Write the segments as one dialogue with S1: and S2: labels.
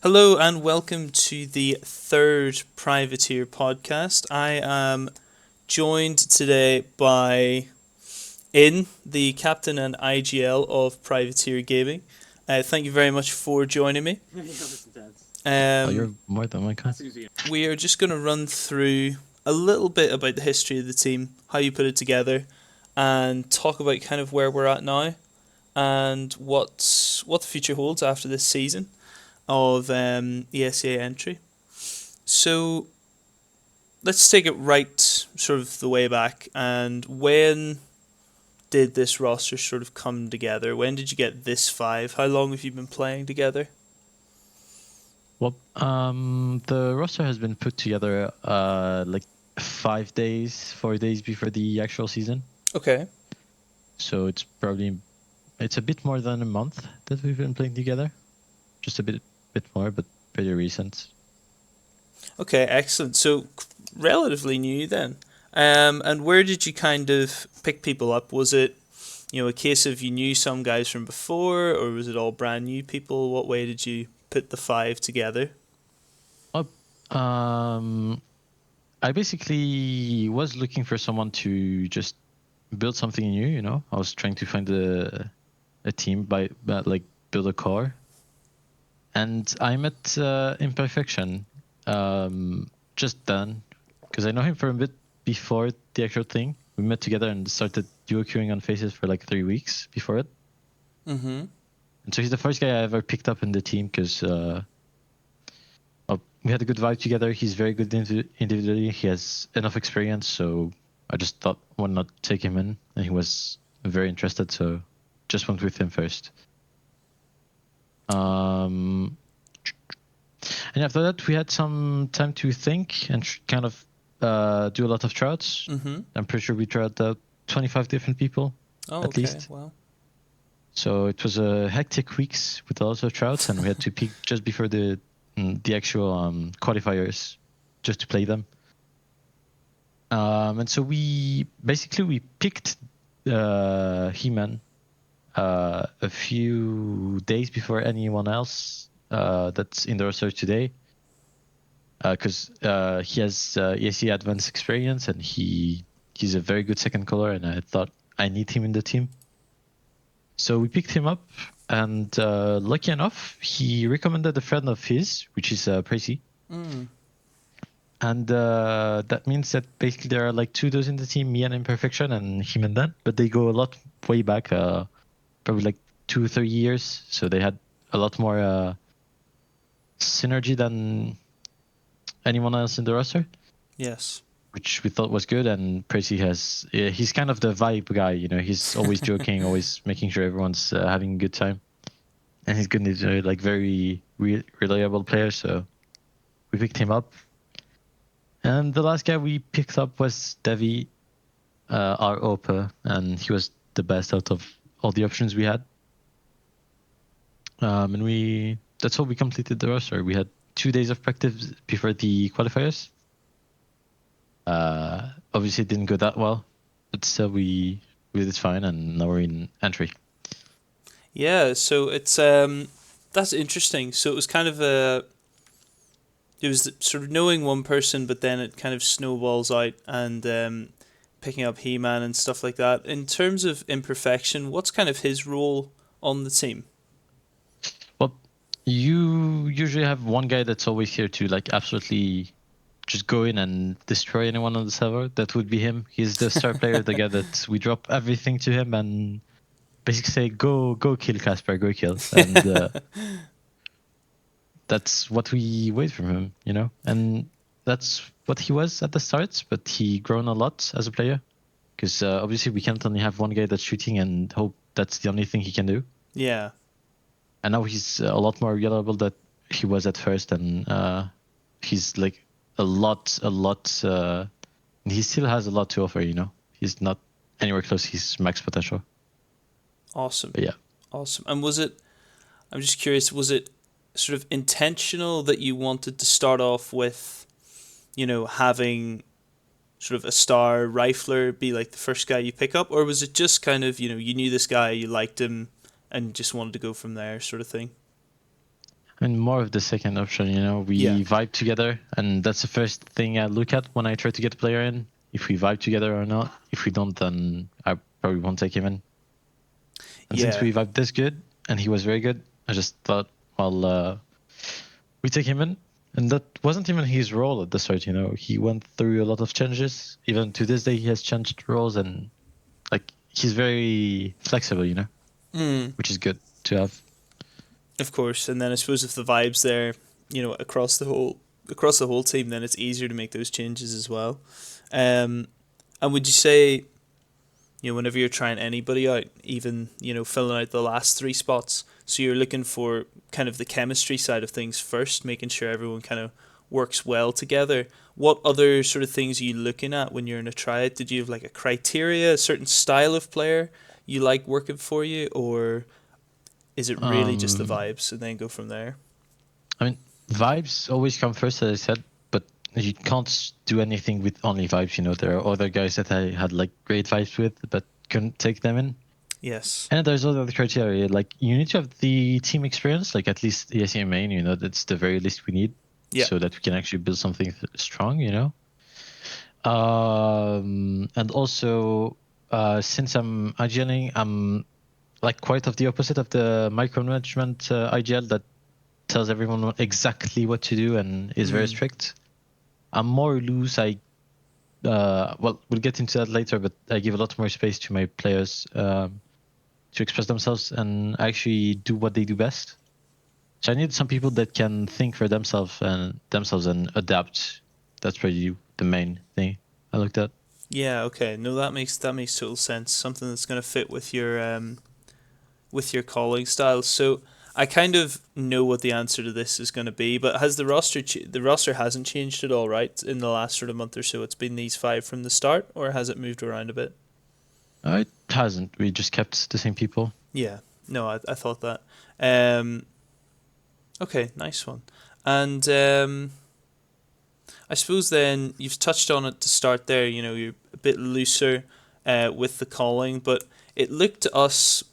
S1: Hello and welcome to the third Privateer podcast. I am joined today by InN, the captain and IGL of Privateer Gaming. Thank you very much for joining me.
S2: You're more than my kind.
S1: We are just going to run through a little bit about the history of the team, how you put it together, and talk about kind of where we're at now and what the future holds after this season of ESEA Entry. So let's take it right sort of the way back. And when did this roster sort of come together? When did you get this five? How long have you been playing together?
S2: Well, the roster has been put together like 5 days, 4 days before the actual season.
S1: Okay.
S2: So it's a bit more than a month that we've been playing together. Just a bit more, but pretty recent.
S1: Okay, excellent. So relatively new then. And where did you kind of pick people up? Was it, a case of you knew some guys from before, or was it all brand new people? What way did you put the five together?
S2: Um, I basically was looking for someone to just build something new. I was trying to find a team by like build a core, and I met Imperfection just then, because I know him for a bit before the actual thing. We met together and started duo queuing on Faces for like 3 weeks before it.
S1: Mm-hmm.
S2: And so he's the first guy I ever picked up in the team because we had a good vibe together. He's very good individually. He has enough experience, so I just thought, why not take him in? And he was very interested, so just went with him first. And after that, we had some time to think and kind of do a lot of tryouts.
S1: Mm-hmm.
S2: I'm pretty sure we tried out 25 different people at least.
S1: Wow.
S2: So it was hectic weeks with a lot of tryouts, and we had to peak just before the actual qualifiers just to play them. And so we picked He-Man a few days before anyone else that's in the roster today, because he has ESEA advanced experience and he's a very good second color, and I thought I need him in the team. So we picked him up, and lucky enough, he recommended a friend of his, which is Pricey. And that means that basically there are like two duos in the team, me and Imperfection and him and Dan, but they go a lot way back, probably like 2-3 years. So they had a lot more synergy than anyone else in the roster.
S1: Yes.
S2: Which we thought was good. And Percy he's kind of the vibe guy, he's always joking, always making sure everyone's having a good time. And he's good, he's a like very reliable player, so we picked him up. And the last guy we picked up was Devi, our Opa, and he was the best out of all the options we had. And that's how we completed the roster. We had 2 days of practice before the qualifiers. Obviously, it didn't go that well, but still we did fine, and now we're in entry.
S1: Yeah, so it's that's interesting. So it was kind of it was sort of knowing one person, but then it kind of snowballs out and picking up He-Man and stuff like that. In terms of Imperfection, what's kind of his role on the team?
S2: Well, you usually have one guy that's always here to like absolutely just go in and destroy anyone on the server. That would be him. He's the star player, the guy that we drop everything to him and basically say, go kill Casper, go kill. And that's what we wait from him, and that's what he was at the start, but he grown a lot as a player, because obviously we can't only have one guy that's shooting and hope that's the only thing he can do.
S1: Yeah.
S2: And now he's a lot more reliable than he was at first, and he's like a lot he still has a lot to offer. He's not anywhere close his max potential.
S1: Awesome.
S2: But yeah.
S1: Awesome. And I'm just curious, was it sort of intentional that you wanted to start off with, having sort of a star rifler be like the first guy you pick up, or was it just kind of, you knew this guy, you liked him, and just wanted to go from there, sort of thing?
S2: And more of the second option, you know,
S1: Yeah.
S2: we vibe together, and that's the first thing I look at when I try to get a player in. If we vibe together or not. If we don't, then I probably won't take him in. And since
S1: Yeah.
S2: we vibed this good, and he was very good, I just thought, well, we take him in. And that wasn't even his role at the start, you know. He went through a lot of changes. Even to this day, he has changed roles, and like he's very flexible, you know,
S1: Mm,
S2: which is good to have.
S1: of course. And then I suppose if the vibes there, across the whole team, then it's easier to make those changes as well. Um, and would you say, whenever you're trying anybody out, even, filling out the last three spots, so you're looking for kind of the chemistry side of things first, making sure everyone kind of works well together. What other sort of things are you looking at when you're in a tryout? Did you have like a criteria, a certain style of player you like working for you, or is it really just the
S2: Um,
S1: vibes and then go from there?
S2: I mean, vibes always come first, as I said, but you can't do anything with only vibes. You know, there are other guys that I had like great vibes with, but couldn't take them in.
S1: Yes.
S2: And there's other criteria, like you need to have the team experience, like at least ESEA main. You know, that's the very least we need,
S1: Yeah.
S2: so that we can actually build something strong. You know, and also since I'm IGLing, I'm like quite of the opposite of the micromanagement IGL that tells everyone exactly what to do and is very
S1: Mm.
S2: strict. I'm more loose. Well, we'll get into that later, but I give a lot more space to my players to express themselves and actually do what they do best. So I need some people that can think for themselves and adapt. That's really the main thing I looked at.
S1: Yeah. Okay. No, that makes total sense. Something that's going to fit with your calling style. So I kind of know what the answer to this is going to be, but has the roster hasn't changed at all, right? In the last sort of month or so, it's been these five from the start, or has it moved around a bit?
S2: It hasn't. We just kept the same people.
S1: Yeah, no, I thought that. Um, okay, nice one. And I suppose then you've touched on it to start there. You're a bit looser with the calling, but it looked to us,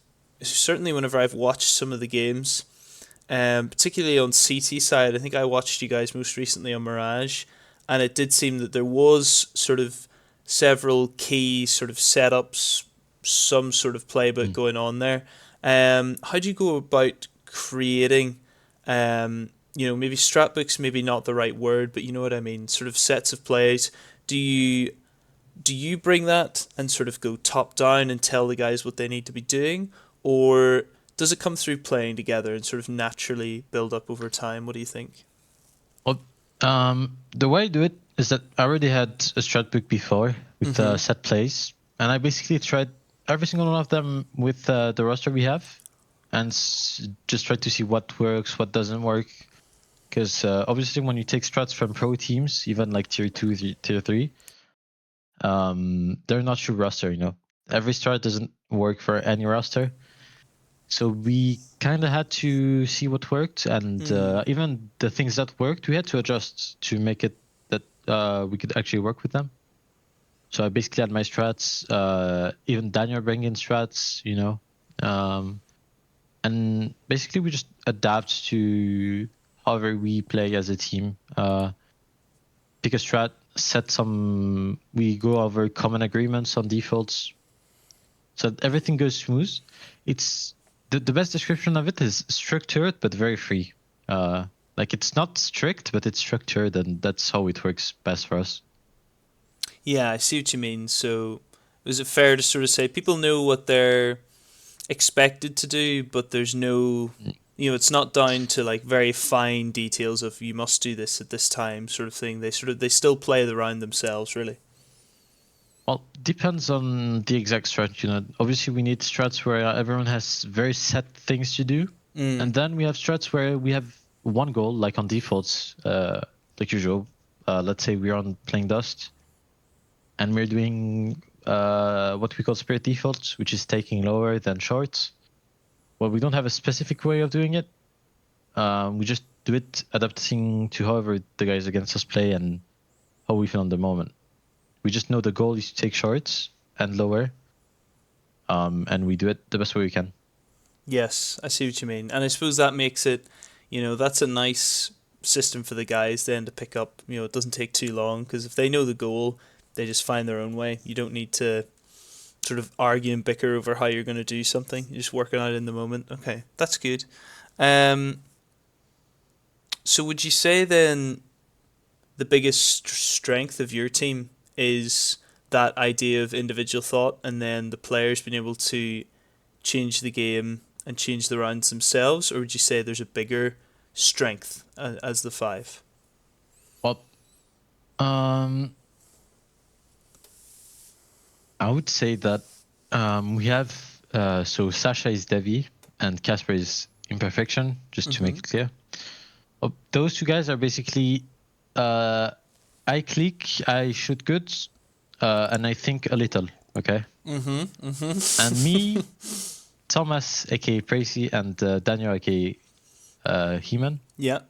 S1: certainly whenever I've watched some of the games, particularly on CT side. I think I watched you guys most recently on Mirage, and it did seem that there was sort of several key sort of setups, some sort of playbook
S2: Mm.
S1: going on there. How do you go about creating, maybe strat books, maybe not the right word, but you know what I mean, sort of sets of plays. Do you bring that and sort of go top down and tell the guys what they need to be doing, or does it come through playing together and sort of naturally build up over time? What do you think?
S2: Well, the way I do it is that I already had a strat book before with
S1: Mm-hmm.
S2: set plays, and I basically tried every single one of them with the roster we have, and just try to see what works, what doesn't work. Because obviously, when you take strats from pro teams, even like tier 2, tier 3, they're not your roster. You know, every strat doesn't work for any roster. So we kind of had to see what worked, and
S1: Mm.
S2: even the things that worked, we had to adjust to make it that we could actually work with them. So I basically had my strats, even Daniel bring in strats, you know, and basically we just adapt to however we play as a team. Pick a strat, we go over common agreements on defaults, so that everything goes smooth. It's the best description of it is structured but very free. Like it's not strict, but it's structured, and that's how it works best for us.
S1: Yeah, I see what you mean. So, is it fair to sort of say people know what they're expected to do, but there's no, it's not down to like very fine details of you must do this at this time sort of thing. They still play the round themselves, really.
S2: Well, depends on the exact strat. You know, obviously we need strats where everyone has very set things to do,
S1: Mm.
S2: and then we have strats where we have one goal, like on defaults, like usual. Let's say we're on playing Dust, and we're doing what we call spirit defaults, which is taking lower than shorts. Well, we don't have a specific way of doing it. We just do it adapting to however the guys against us play and how we feel on the moment. We just know the goal is to take shorts and lower, and we do it the best way we can.
S1: Yes, I see what you mean, and I suppose that makes it, That's a nice system for the guys then to pick up. It doesn't take too long because if they know the goal, they just find their own way. You don't need to sort of argue and bicker over how you're going to do something. You're just working out in the moment. Okay, that's good. Um, so would you say then the biggest strength of your team is that idea of individual thought, and then the players being able to change the game and change the rounds themselves, or would you say there's a bigger strength as the five?
S2: Well, um, I would say that we have so Sasha is Devi and Casper is Imperfection, just to make it clear. Those two guys are basically I click, I shoot good, and I think a little. Okay. And me, Thomas, aka Tracy, and Daniel, aka Heman.
S1: Yeah.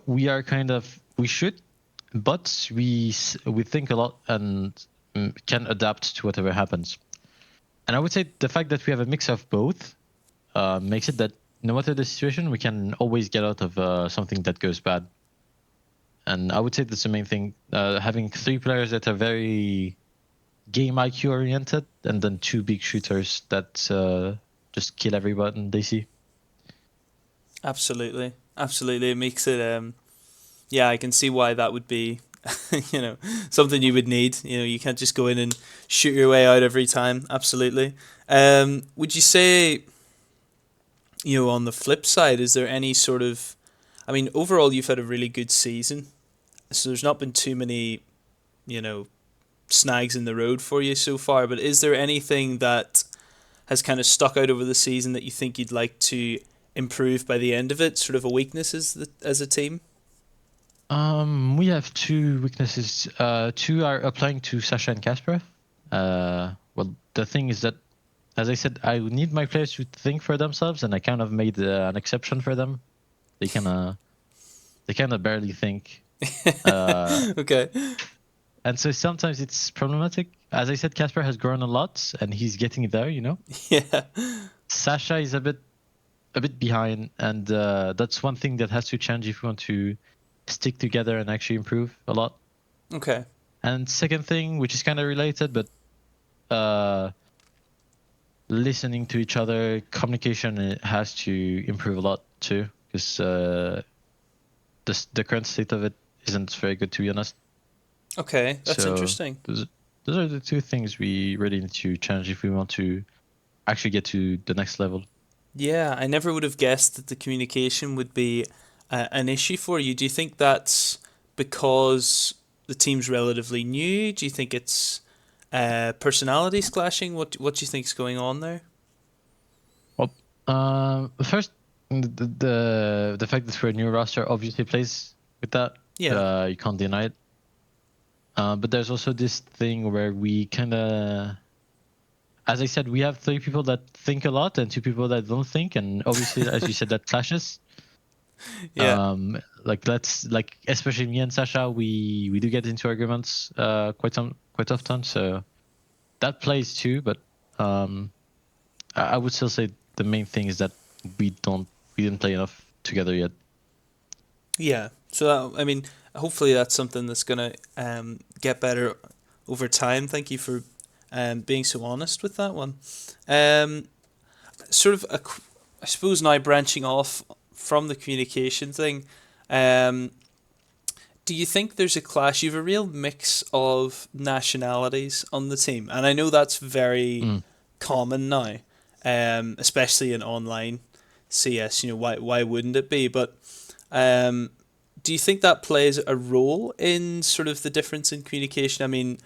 S2: We are kind of we shoot, but we think a lot and can adapt to whatever happens. And I would say the fact that we have a mix of both makes it that no matter the situation, we can always get out of something that goes bad. And I would say that's the main thing. Having three players that are very game IQ oriented, and then two big shooters that just kill every button they see.
S1: Absolutely, absolutely. It makes it. Yeah, I can see why that would be. Something you would need. You can't just go in and shoot your way out every time. Absolutely. Would you say, on the flip side, is there any sort of, I mean, overall you've had a really good season, so there's not been too many, you know, snags in the road for you so far. But is there anything that has kind of stuck out over the season that you think you'd like to improve by the end of it? Sort of a weakness as a team.
S2: We have two weaknesses. Two are applying to Sasha and Casper. Well, the thing is that, as I said, I need my players to think for themselves, and I kind of made an exception for them. They kind of barely think.
S1: Okay.
S2: And so sometimes it's problematic. As I said, Casper has grown a lot, and he's getting there.
S1: Yeah.
S2: Sasha is a bit behind, and that's one thing that has to change if we want to stick together and actually improve a lot.
S1: Okay.
S2: And second thing, which is kind of related, but listening to each other, communication has to improve a lot too, because the current state of it isn't very good, to be honest.
S1: Okay, that's
S2: So
S1: interesting.
S2: those are the two things we really need to change if we want to actually get to the next level.
S1: Yeah, I never would have guessed that the communication would be an issue for you. Do you think that's because the team's relatively new? Do you think it's personalities clashing? What do you think's going on there?
S2: Well, first, the fact that we're a new roster obviously plays with that.
S1: Yeah.
S2: You can't deny it. But there's also this thing where we kind of, as I said, we have three people that think a lot and two people that don't think, and obviously, as you said, that clashes.
S1: Yeah.
S2: Like especially me and Sasha, we do get into arguments quite often, so that plays too. But I would still say the main thing is that we didn't play enough together yet.
S1: Yeah. So I mean, hopefully that's something that's gonna get better over time. Thank you for being so honest with that one. Um, sort of I suppose now branching off from the communication thing. Um, do you think there's a clash? You have a real mix of nationalities on the team, and I know that's very common now, especially in online CS. Why wouldn't it be? But do you think that plays a role in sort of the difference in communication? I mean,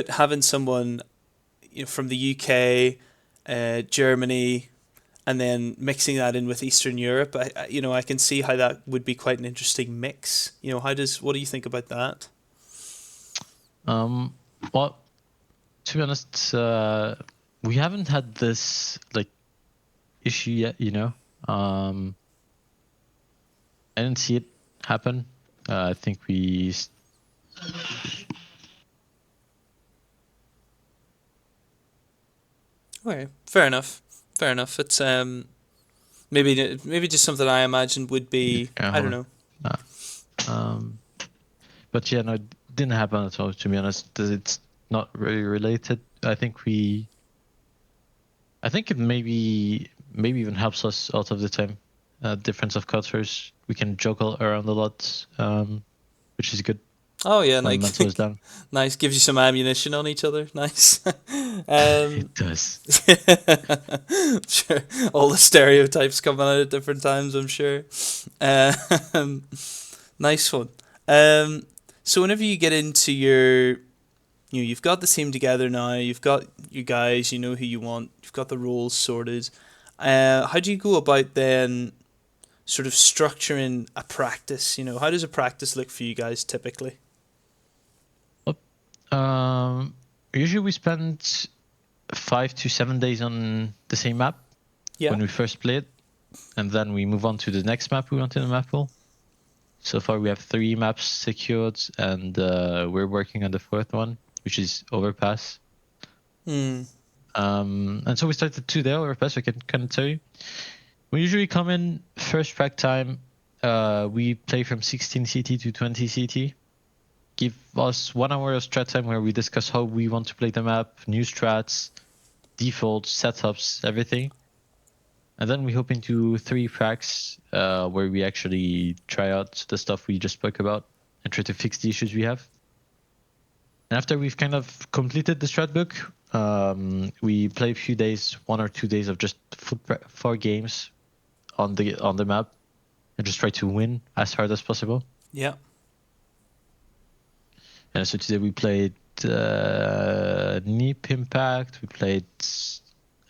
S1: having someone from the UK, Germany, and then mixing that in with Eastern Europe, I can see how that would be quite an interesting mix. What do you think about that?
S2: Well, to be honest, we haven't had this issue yet. I didn't see it happen. I think we.
S1: Okay, fair enough. Fair enough. It's Maybe just something I imagine would be,
S2: Yeah,
S1: I don't
S2: hold
S1: know.
S2: on. Um, but yeah, no, it didn't happen at all. To be honest, it's not really related. I think it maybe even helps us out of the time. Difference of cultures, we can juggle around a lot, which is good
S1: Oh yeah,
S2: when
S1: like
S2: mental is down.
S1: nice. Gives you some ammunition on each other. Nice.
S2: It does.
S1: Sure. All the stereotypes coming out at different times. I'm sure. Um, nice one. Um, so whenever you get into you've got the team together now. You've got you guys. You know who you want. You've got the roles sorted. How do you go about then? Sort of structuring a practice. How does a practice look for you guys typically?
S2: Um, Usually we spend 5 to 7 days on the same map
S1: Yeah.
S2: when we first play it, and then we move on to the next map we want in the map pool. So far, we have 3 maps secured, and we're working on the fourth one, which is Overpass.
S1: Hmm.
S2: And so we started today, Overpass, I can kind of tell you. We usually come in first track time. We play from 16 CT to 20 CT. Give us 1 hour of strat time where we discuss how we want to play the map, new strats, defaults, setups, everything. And then we hop into 3 tracks where we actually try out the stuff we just spoke about and try to fix the issues we have. And after we've kind of completed the strat book, we play a few days, 1 or 2 days of just 4 games on the map and just try to win as hard as possible.
S1: Yeah.
S2: And so today we played Neep Impact, we played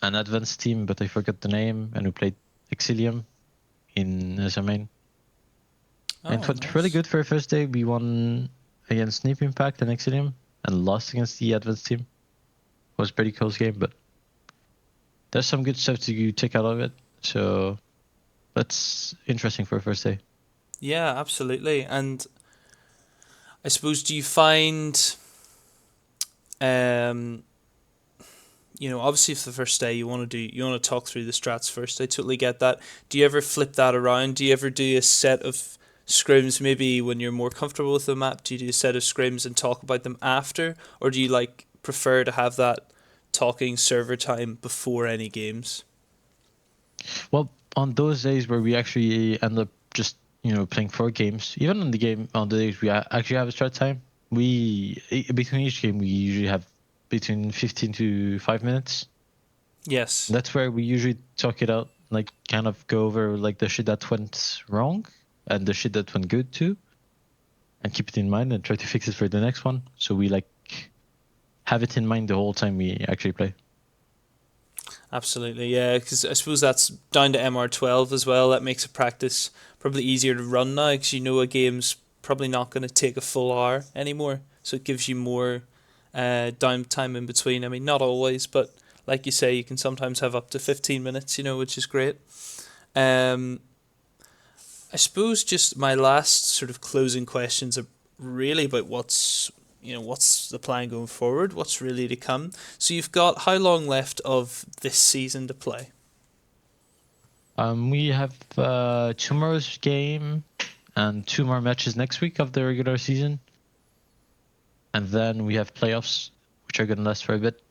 S2: an advanced team, but I forgot the name, and we played Exilium as our main. And it
S1: Oh,
S2: went really
S1: nice.
S2: good for our first day. We won against Neep Impact and Exilium and lost against the advanced team. It was a pretty close game, but there's some good stuff to take out of it. So that's interesting for a first day.
S1: Yeah, absolutely. And I suppose, do you find, um, obviously for the first day you want to talk through the strats first. I totally get that. Do you ever flip that around? Do you ever do a set of scrims maybe when you're more comfortable with the map? Do you do a set of scrims and talk about them after, or do you like prefer to have that talking server time before any games?
S2: Well, on those days where we actually end up just playing 4 games, even on the days we actually have a start time, between each game we usually have between 15 to 5 minutes.
S1: Yes.
S2: That's where we usually talk it out, like kind of go over like the shit that went wrong and the shit that went good too, and keep it in mind and try to fix it for the next one. So we like have it in mind the whole time we actually play.
S1: Absolutely, yeah. Because I suppose that's down to MR12 as well. That makes a practice probably easier to run now because you know a game's probably not going to take a full hour anymore. So it gives you more downtime in between. I mean, not always, but like you say, you can sometimes have up to 15 minutes, which is great. Um, I suppose just my last sort of closing questions are really about what's the plan going forward, what's really to come. So you've got how long left of this season to play?
S2: We have tomorrow's game and 2 more matches next week of the regular season, and then we have playoffs, which are gonna last for a bit,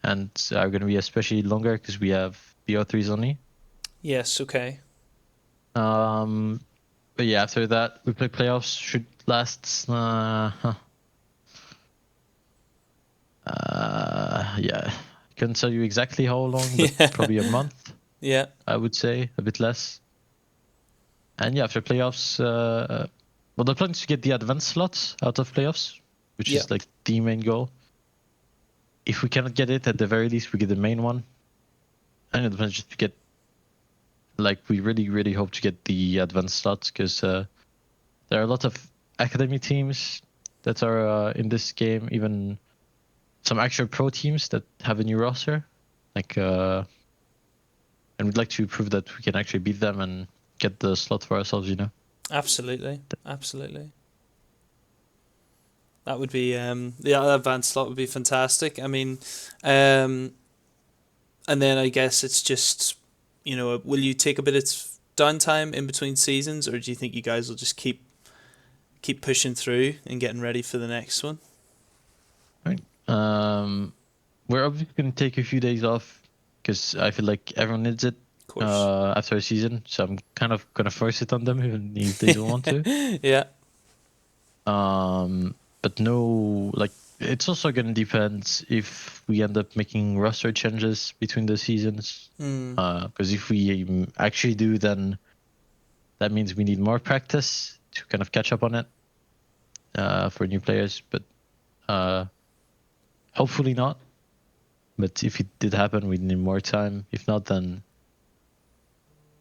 S2: and are gonna be especially longer because we have BO3s only.
S1: Yes, okay.
S2: Um, but yeah, after that we play playoffs. Should last. Yeah, I couldn't tell you exactly how long, but
S1: Yeah,
S2: probably a month.
S1: yeah,
S2: I would say a bit less. And yeah, after playoffs, well, the plan is to get the advanced slots out of playoffs, which
S1: yeah.
S2: is like the main goal. If we cannot get it, at the very least, we get the main one. And it depends just to get, like, we really, really hope to get the advanced slots because there are a lot of academy teams that are in this game, even some actual pro teams that have a new roster. Like, and we'd like to prove that we can actually beat them and get the slot for ourselves.
S1: Absolutely, absolutely. That would be the advanced slot would be fantastic. I mean, and then I guess it's just will you take a bit of downtime in between seasons, or do you think you guys will just keep pushing through and getting ready for the next one?
S2: Right. We're obviously going to take a few days off because I feel like everyone needs it
S1: Of course.
S2: after a season. So I'm kind of going to force it on them even if they don't want to.
S1: Yeah.
S2: But no, like it's also going to depend if we end up making roster changes between the seasons.
S1: Mm.
S2: Because if we actually do, then that means we need more practice to kind of catch up on it for new players. But hopefully not. But if it did happen, we'd need more time. If not, then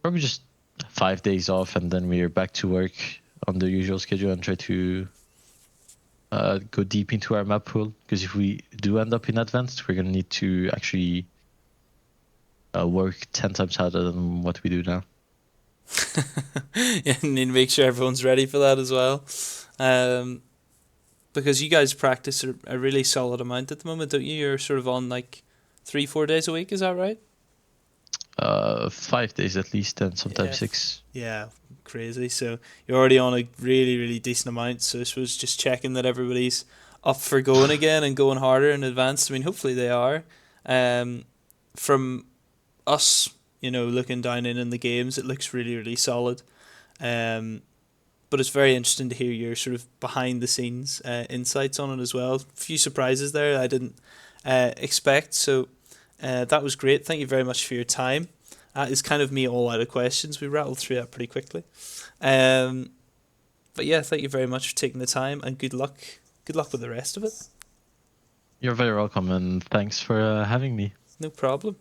S2: probably just 5 days off, and then we're back to work on the usual schedule and try to go deep into our map pool. Because if we do end up in advanced, we're gonna need to actually work 10 times harder than what we do now.
S1: Yeah, need to make sure everyone's ready for that as well. Because you guys practice a really solid amount at the moment, don't you? You're sort of on like 3-4 days a week, is that right?
S2: 5 days at least, and
S1: Yeah.
S2: sometimes 6.
S1: Yeah, crazy. So you're already on a really, really decent amount. So I suppose just checking that everybody's up for going again and going harder in advance. I mean, hopefully they are. From us, looking down in the games, it looks really, really solid. But it's very interesting to hear your sort of behind the scenes insights on it as well. A few surprises there I didn't expect. So that was great. Thank you very much for your time. That is kind of me all out of questions. We rattled through that pretty quickly. But yeah, thank you very much for taking the time, and good luck. Good luck with the rest of it.
S2: You're very welcome, and thanks for having me.
S1: No problem.